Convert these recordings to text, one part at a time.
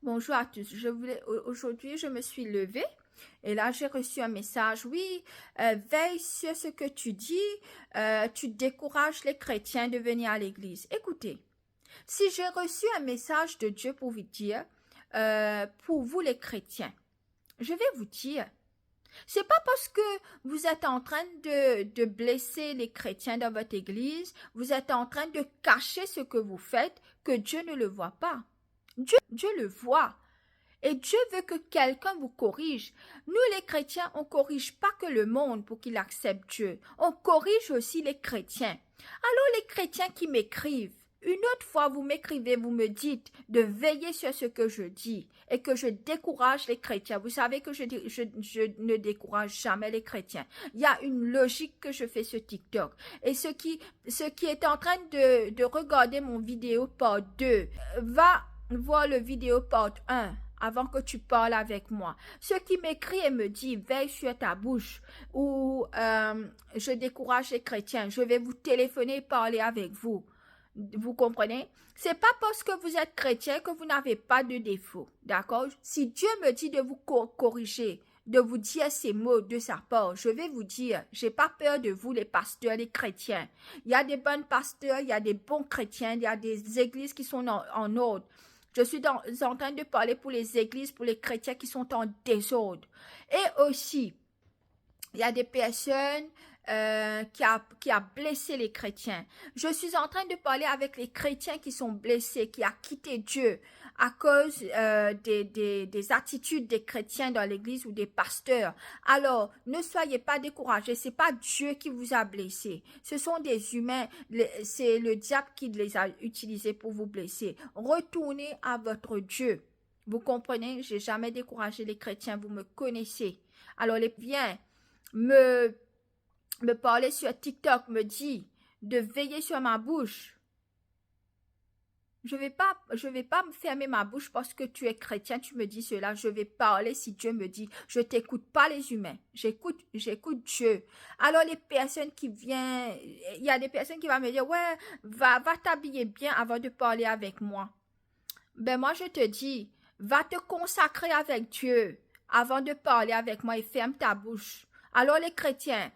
Bonjour à tous. Aujourd'hui, je me suis levée et là, j'ai reçu un message. Oui, veille sur ce que tu dis. Tu décourages les chrétiens de venir à l'église. Écoutez, si j'ai reçu un message de Dieu pour vous dire, pour vous les chrétiens, je vais vous dire, c'est pas parce que vous êtes en train de blesser les chrétiens dans votre église, vous êtes en train de cacher ce que vous faites, que Dieu ne le voit pas. Dieu le voit. Et Dieu veut que quelqu'un vous corrige. Nous, les chrétiens, on ne corrige pas que le monde pour qu'il accepte Dieu. On corrige aussi les chrétiens. Alors, les chrétiens qui m'écrivent, une autre fois, vous m'écrivez, vous me dites de veiller sur ce que je dis et que je décourage les chrétiens. Vous savez que je ne décourage jamais les chrétiens. Il y a une logique que je fais sur TikTok. Et ce qui est en train de regarder mon vidéo part 2, va voir le vidéo part 1 avant que tu parles avec moi. Ceux qui m'écrit et me dit veille sur ta bouche ou je décourage les chrétiens, je vais vous téléphoner et parler avec vous. Vous comprenez? C'est pas parce que vous êtes chrétien que vous n'avez pas de défaut. D'accord? Si Dieu me dit de vous corriger, de vous dire ces mots de sa part, je vais vous dire, j'ai pas peur de vous les pasteurs, les chrétiens. Il y a des bons pasteurs, il y a des bons chrétiens, il y a des églises qui sont en ordre. Je suis en train de parler pour les églises, pour les chrétiens qui sont en désordre. Et aussi, il y a des personnes qui a blessé les chrétiens. Je suis en train de parler avec les chrétiens qui sont blessés, qui a quitté Dieu à cause des attitudes des chrétiens dans l'église ou des pasteurs. Alors, ne soyez pas découragés. C'est pas Dieu qui vous a blessé. Ce sont des humains. C'est le diable qui les a utilisés pour vous blesser. Retournez à votre Dieu. Vous comprenez? J'ai jamais découragé les chrétiens. Vous me connaissez. Alors, viens me parler sur TikTok, me dit de veiller sur ma bouche. Je vais pas me fermer ma bouche parce que tu es chrétien, tu me dis cela. Je vais parler si Dieu me dit. Je t'écoute pas les humains. J'écoute Dieu. Alors les personnes qui viennent, il y a des personnes qui vont me dire, ouais, va t'habiller bien avant de parler avec moi. Ben moi je te dis, va te consacrer avec Dieu avant de parler avec moi et ferme ta bouche. Alors les chrétiens,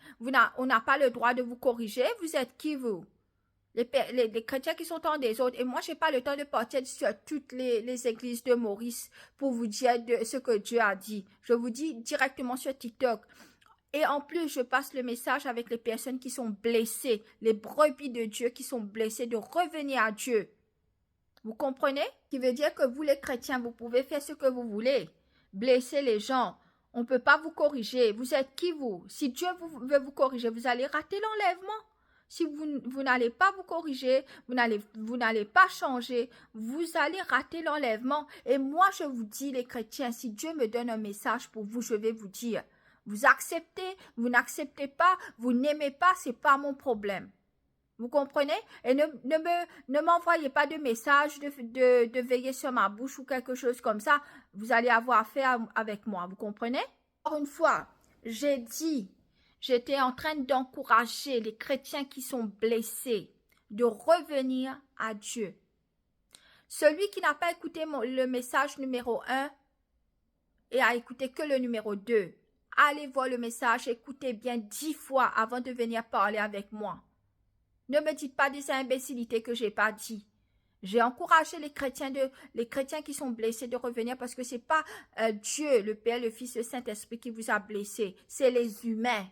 on n'a pas le droit de vous corriger. Vous êtes qui vous? Les chrétiens qui sont en désordre. Et moi, je n'ai pas le temps de partir sur toutes les églises de Maurice pour vous dire ce que Dieu a dit. Je vous dis directement sur TikTok. Et en plus, je passe le message avec les personnes qui sont blessées, les brebis de Dieu qui sont blessées, de revenir à Dieu. Vous comprenez? Ce qui veut dire que vous, les chrétiens, vous pouvez faire ce que vous voulez. Blesser les gens. On ne peut pas vous corriger. Vous êtes qui vous? Si Dieu veut vous corriger, vous allez rater l'enlèvement. Si vous n'allez pas vous corriger, vous n'allez pas changer, vous allez rater l'enlèvement. Et moi, je vous dis, les chrétiens, si Dieu me donne un message pour vous, je vais vous dire, vous acceptez, vous n'acceptez pas, vous n'aimez pas, ce n'est pas mon problème. Vous comprenez? Et ne m'envoyez pas de message de veiller sur ma bouche ou quelque chose comme ça. Vous allez avoir affaire avec moi. Vous comprenez? Encore une fois, j'étais en train d'encourager les chrétiens qui sont blessés de revenir à Dieu. Celui qui n'a pas écouté le message numéro 1 et a écouté que le numéro 2, allez voir le message, écoutez bien 10 fois avant de venir parler avec moi. Ne me dites pas des imbécilités que je n'ai pas dit. J'ai encouragé les chrétiens qui sont blessés de revenir parce que ce n'est pas Dieu, le Père, le Fils, le Saint-Esprit qui vous a blessé. C'est les humains.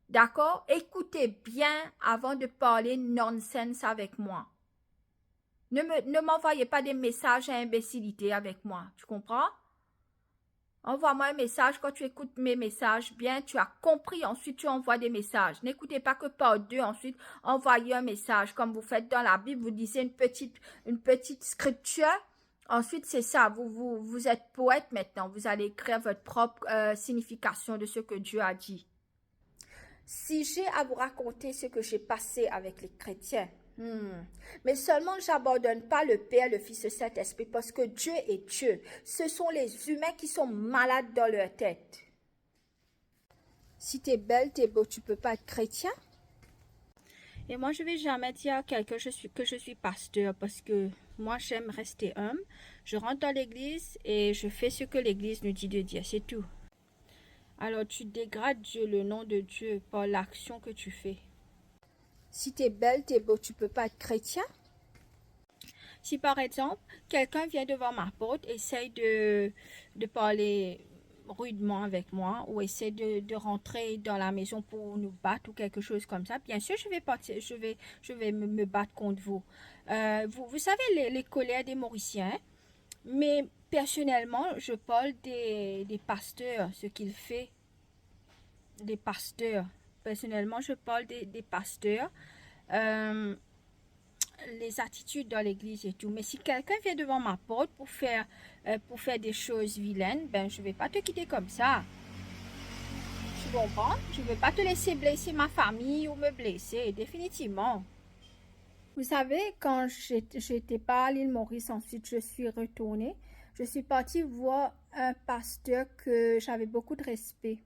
D'accord? Écoutez bien avant de parler nonsense avec moi. Ne m'envoyez pas des messages à imbécilité avec moi. Tu comprends? Envoie-moi un message. Quand tu écoutes mes messages, bien, tu as compris. Ensuite, tu envoies des messages. N'écoutez pas que par 2. Ensuite, envoyez un message. Comme vous faites dans la Bible, vous lisez une petite scripture. Ensuite, c'est ça. Vous êtes poète maintenant. Vous allez écrire votre propre signification de ce que Dieu a dit. Si j'ai à vous raconter ce que j'ai passé avec les chrétiens, mais seulement j'abandonne pas le Père, le Fils, le Saint-Esprit parce que Dieu est Dieu. Ce sont les humains qui sont malades dans leur tête. Si tu es belle, tu es beau, tu peux pas être chrétien. Et moi, je vais jamais dire à quelqu'un que je suis pasteur parce que Moi, j'aime rester humble. Je rentre dans l'église et je fais ce que l'église nous dit de dire, c'est tout. Alors, tu dégrades Dieu, le nom de Dieu, par l'action que tu fais. Si tu es belle, tu es beau, tu peux pas être chrétien. Si par exemple, quelqu'un vient devant ma porte, essaye de parler rudement avec moi ou essaie de rentrer dans la maison pour nous battre ou quelque chose comme ça, bien sûr, je vais partir, je vais me battre contre vous. Vous savez, les colères des Mauriciens, mais personnellement, je parle des pasteurs, ce qu'ils font, des pasteurs. Personnellement, je parle des pasteurs. Euh, les attitudes dans l'église et tout. Mais si quelqu'un vient devant ma porte pour faire des choses vilaines, ben je vais pas te quitter comme ça. Tu comprends? Je ne vais pas te laisser blesser ma famille ou me blesser, définitivement. Vous savez, quand j'étais pas à l'île Maurice, ensuite je suis retournée, je suis partie voir un pasteur que j'avais beaucoup de respect.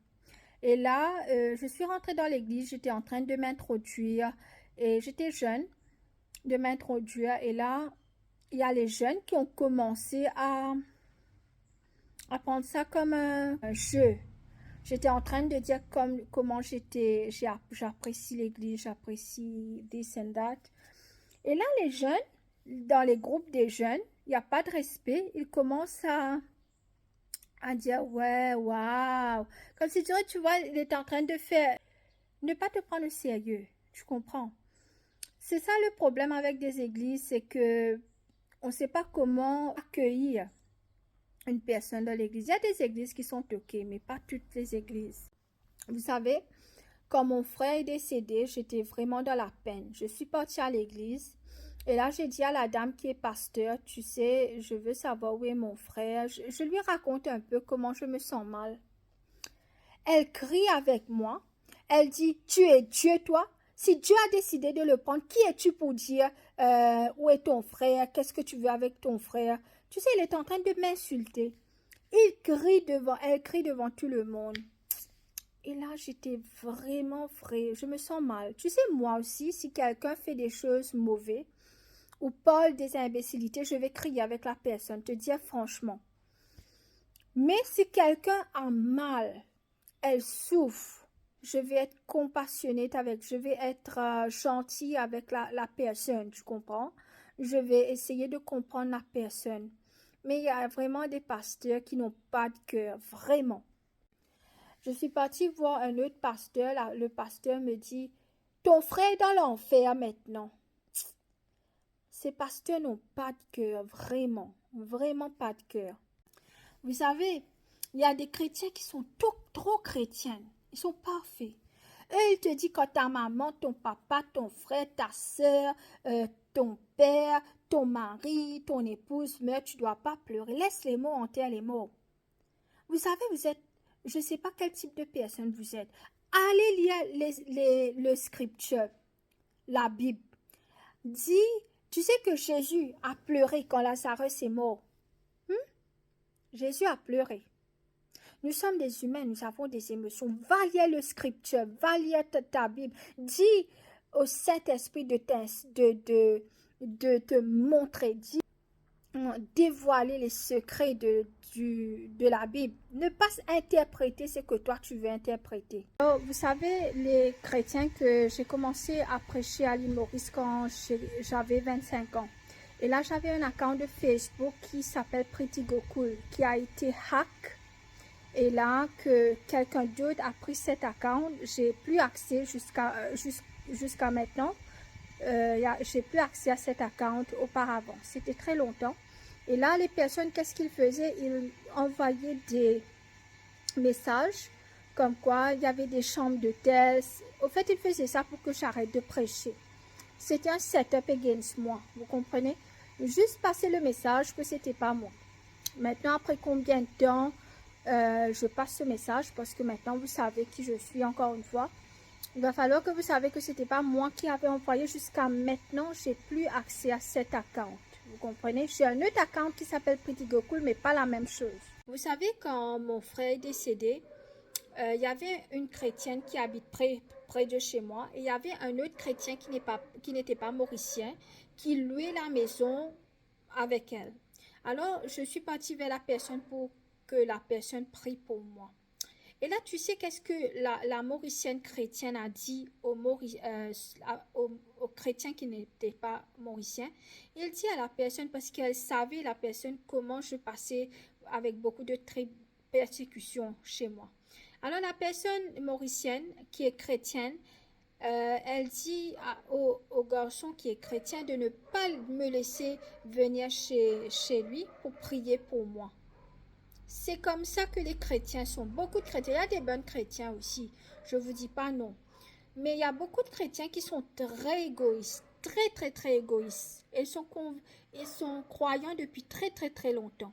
Et là, je suis rentrée dans l'église, j'étais en train de m'introduire et j'étais jeune, de m'introduire. Et là, il y a les jeunes qui ont commencé à prendre ça comme un jeu. J'étais en train de dire comment j'apprécie l'église, j'apprécie this and that. Et là, les jeunes, dans les groupes des jeunes, il n'y a pas de respect. Ils commencent à dire, ouais, waouh. Comme si tu vois, il est en train de faire, ne pas te prendre au sérieux. Tu comprends? C'est ça le problème avec des églises, c'est que on ne sait pas comment accueillir une personne dans l'église. Il y a des églises qui sont ok, mais pas toutes les églises. Vous savez, quand mon frère est décédé, j'étais vraiment dans la peine. Je suis partie à l'église et là, j'ai dit à la dame qui est pasteur, tu sais, je veux savoir où est mon frère. Je lui raconte un peu comment je me sens mal. Elle crie avec moi. Elle dit, tu es Dieu, toi? Si Dieu a décidé de le prendre, qui es-tu pour dire où est ton frère? Qu'est-ce que tu veux avec ton frère? Tu sais, il est en train de m'insulter. Elle crie devant tout le monde. Et là, j'étais vraiment vraie. Je me sens mal. Tu sais, moi aussi, si quelqu'un fait des choses mauvaises ou parle des imbécilités, je vais crier avec la personne, te dire franchement. Mais si quelqu'un a mal, elle souffre, je vais être compassionné je vais être gentille avec la personne, tu comprends? Je vais essayer de comprendre la personne. Mais il y a vraiment des pasteurs qui n'ont pas de cœur, vraiment. Je suis partie voir un autre pasteur, le pasteur me dit, ton frère est dans l'enfer maintenant. Ces pasteurs n'ont pas de cœur, vraiment, vraiment pas de cœur. Vous savez, il y a des chrétiens qui sont trop chrétiens. Ils sont parfaits. Eux, ils te disent quand ta maman, ton papa, ton frère, ta soeur, ton père, ton mari, ton épouse meurt, tu ne dois pas pleurer. Laisse les mots, enterre les mots. Vous savez, vous êtes, je ne sais pas quel type de personne vous êtes. Allez lire le scripture, la Bible. Dis, tu sais que Jésus a pleuré quand Lazare est mort. Jésus a pleuré. Nous sommes des humains, nous avons des émotions. Va lire le scripture, va lire ta Bible. Dis au Saint-Esprit de te montrer, dévoiler les secrets de la Bible. Ne pas interpréter ce que toi tu veux interpréter. Alors, vous savez, les chrétiens que j'ai commencé à prêcher à l'île Maurice quand j'avais 25 ans. Et là, j'avais un account de Facebook qui s'appelle Pretty Go Cool, qui a été hack. Et là, que quelqu'un d'autre a pris cet account, j'ai plus accès jusqu'à maintenant. J'ai plus accès à cet account auparavant. C'était très longtemps. Et là, les personnes, qu'est-ce qu'ils faisaient? Ils envoyaient des messages comme quoi il y avait des chambres d'hôtel. Au fait, ils faisaient ça pour que j'arrête de prêcher. C'était un setup against moi, vous comprenez? Juste passer le message que c'était pas moi. Maintenant, après combien de temps je passe ce message, parce que maintenant vous savez qui je suis encore une fois. Il va falloir que vous savez que c'était pas moi qui avais envoyé. Jusqu'à maintenant, j'ai plus accès à cet account. Vous comprenez? J'ai un autre account qui s'appelle Pretty Go Cool, mais pas la même chose. Vous savez, quand mon frère est décédé, il y avait une chrétienne qui habite près de chez moi, et il y avait un autre chrétien qui n'était pas mauricien, qui louait la maison avec elle. Alors, je suis partie vers la personne pour que la personne prie pour moi. Et là, tu sais qu'est-ce que la Mauricienne chrétienne a dit aux chrétiens qui n'étaient pas mauriciens. Il dit à la personne, parce qu'elle savait, la personne, comment je passais avec beaucoup de persécutions chez moi. Alors, la personne mauricienne qui est chrétienne, elle dit au garçon qui est chrétien de ne pas me laisser venir chez lui pour prier pour moi. C'est comme ça que les chrétiens sont. Beaucoup de chrétiens, il y a des bons chrétiens aussi, je ne vous dis pas non. Mais il y a beaucoup de chrétiens qui sont très égoïstes, très égoïstes. Ils sont croyants depuis très longtemps.